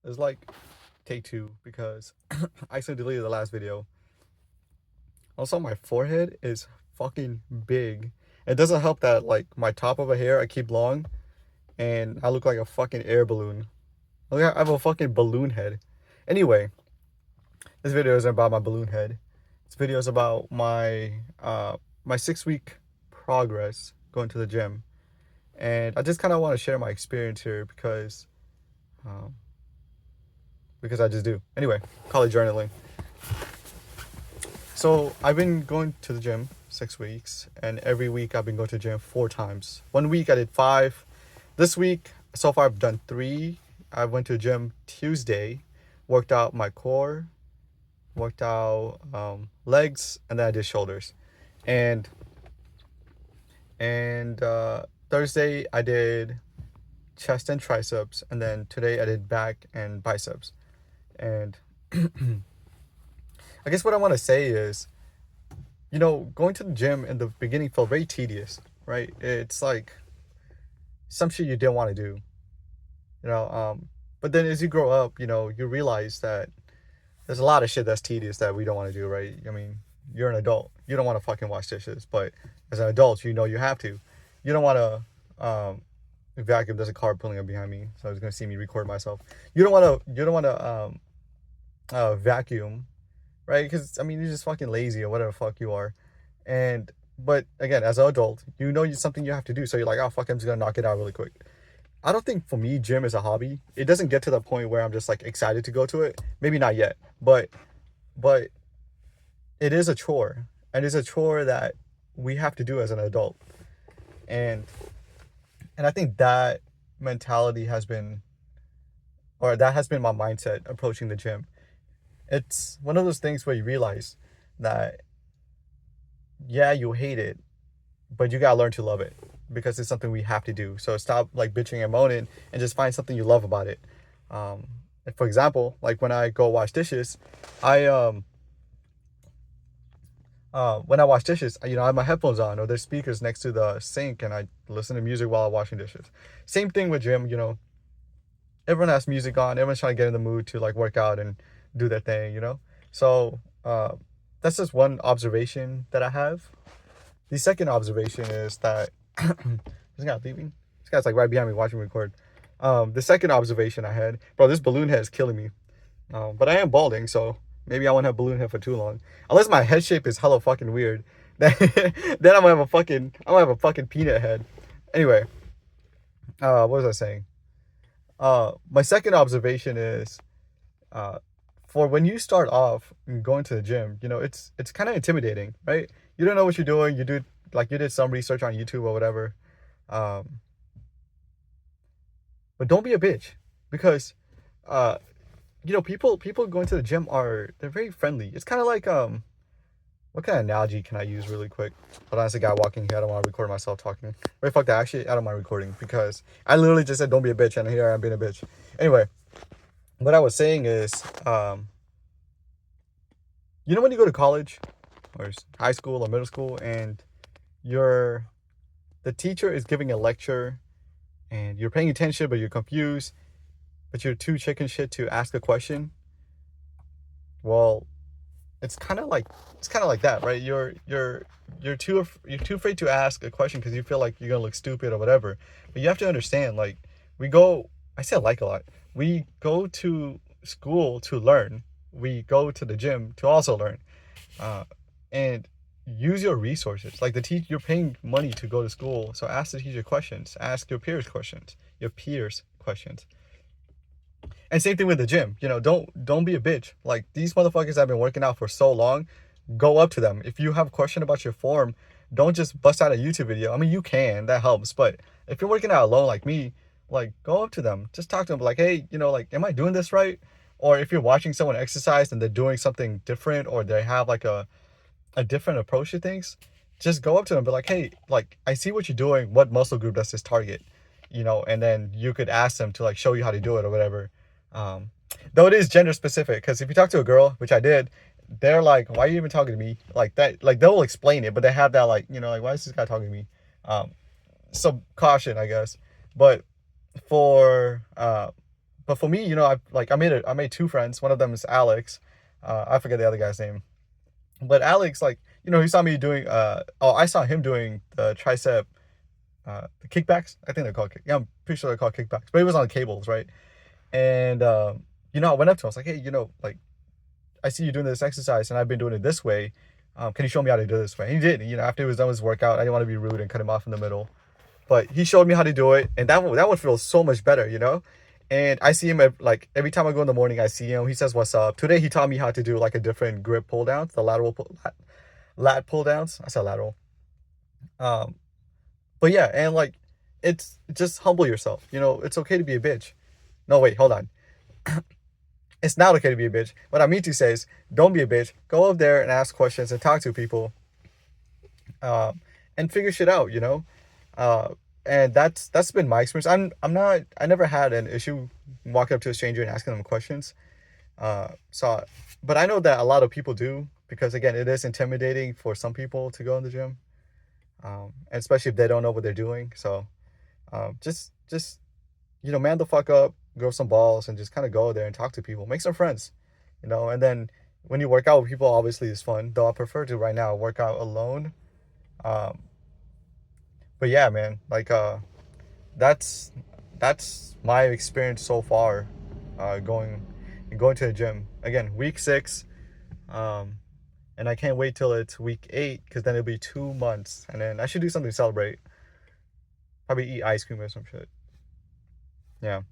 It's like take two because I accidentally deleted the last video. Also, my forehead is fucking big. It doesn't help that like my top of a hair I keep long, and I look like a fucking air balloon. I have a fucking balloon head. Anyway, this video isn't about my balloon head. This video is about my 6 week progress going to the gym, and I just kind of want to share my experience here um, because I just do. Anyway, call it journaling. So I've been going to the gym 6 weeks, and every week I've been going to the gym 4 times. One week I did 5. This week, so far I've done 3. I went to the gym Tuesday, worked out my core, worked out legs, and then I did shoulders. And Thursday I did chest and triceps, and then today I did back and biceps. And I guess what I want to say is, going to the gym in the beginning felt very tedious, right? It's like some shit you didn't want to do, you know. But then as you grow up, you realize that there's a lot of shit that's tedious that we don't want to do, right? I mean, you're an adult. You don't want to fucking wash dishes, but as an adult, you have to. You don't want to vacuum. There's a car pulling up behind me, so I was gonna see me record myself. You don't want to. You don't want to vacuum, right? Because I mean, you're just fucking lazy or whatever the fuck you are. But again, as an adult, it's something you have to do. So you're like, oh fuck, I'm just gonna knock it out really quick. I don't think for me, gym is a hobby. It doesn't get to the point where I'm just like excited to go to it. Maybe not yet, but it is a chore, and it's a chore that we have to do as an adult. And I think that mentality has been, or that has been my mindset approaching the gym. It's one of those things where you realize that, yeah, you hate it, but you gotta learn to love it because it's something we have to do. So stop like bitching and moaning and just find something you love about it. For example, like when I go wash dishes, I when I wash dishes, I have my headphones on or there's speakers next to the sink, and I listen to music while I'm washing dishes. Same thing with gym. Everyone has music on. Everyone's trying to get in the mood to like work out and do their thing. So that's just one observation that I have. The second observation is that this guy leaving. This guy's like right behind me watching me record. The second observation I had, bro, this balloon head is killing me. But I am balding, so maybe I won't have balloon head for too long. Unless my head shape is hella fucking weird. Then I'm gonna have a fucking peanut head. Anyway, what was I saying? My second observation is, for when you start off going to the gym, it's kind of intimidating, right? You don't know what you're doing. You did some research on YouTube or whatever. But don't be a bitch, because people going to the gym they're very friendly. It's kind of like what kind of analogy can I use really quick? Hold on, it's a guy walking here. I don't want to record myself talking. Wait, fuck that. Actually, I don't mind recording because I literally just said don't be a bitch, and here I am being a bitch. Anyway, what I was saying is, when you go to college or high school or middle school, and the teacher is giving a lecture, and you're paying attention, but you're confused, but you're too chicken shit to ask a question. Well, it's kind of like that, right? You're too afraid to ask a question because you feel like you're gonna look stupid or whatever. But you have to understand, like, I say like a lot. We go to school to learn. We go to the gym to also learn, and use your resources. Like you're paying money to go to school, so ask the teacher questions. Ask your peers questions. And same thing with the gym. Don't be a bitch. Like, these motherfuckers have been working out for so long. Go up to them. If you have a question about your form, don't just bust out a YouTube video. I mean, you can, that helps. But if you're working out alone like me, like, go up to them. Just talk to them like, hey, like, am I doing this right? Or if you're watching someone exercise and they're doing something different, or they have like a different approach to things, just go up to them, be like, hey, like, I see what you're doing. What muscle group does this target? And then you could ask them to like show you how to do it or whatever. Though it is gender specific, because if you talk to a girl, which I did, they're like, why are you even talking to me like that? Like, they'll explain it, but they have that like, like, why is this guy talking to me? So caution, I guess. But for but for me, I made two friends. One of them is Alex. I forget the other guy's name, but Alex, he saw me doing. I saw him doing the tricep, the kickbacks. I think they're called. Yeah, I'm pretty sure they're called kickbacks. But it was on cables, right? And I went up to him. I was like, hey, I see you doing this exercise, and I've been doing it this way. Can you show me how to do it this way? And he did. After he was done his workout, I didn't want to be rude and cut him off in the middle. But he showed me how to do it, and that one feels so much better. And I see him every time I go in the morning, I see him. He says, "What's up?" Today he taught me how to do like a different grip pull downs, the lat pull downs. I said lateral. Um, but yeah, and it's just humble yourself. It's okay to be a bitch. No, wait, hold on. It's not okay to be a bitch. What I mean to say is, don't be a bitch. Go up there and ask questions and talk to people, um, and figure shit out. Uh, and that's been my experience. I never had an issue walking up to a stranger and asking them questions. So, but I know that a lot of people do, because again, it is intimidating for some people to go in the gym, and especially if they don't know what they're doing. So, just man the fuck up, grow some balls, and just kind of go there and talk to people, make some friends, and then when you work out with people, obviously it's fun. Though I prefer to right now work out alone. Um, but yeah, man, that's that's my experience so far, going to the gym again, week 6, um, and I can't wait till it's week 8, because then it'll be 2 months, and then I should do something to celebrate. Probably eat ice cream or some shit. Yeah.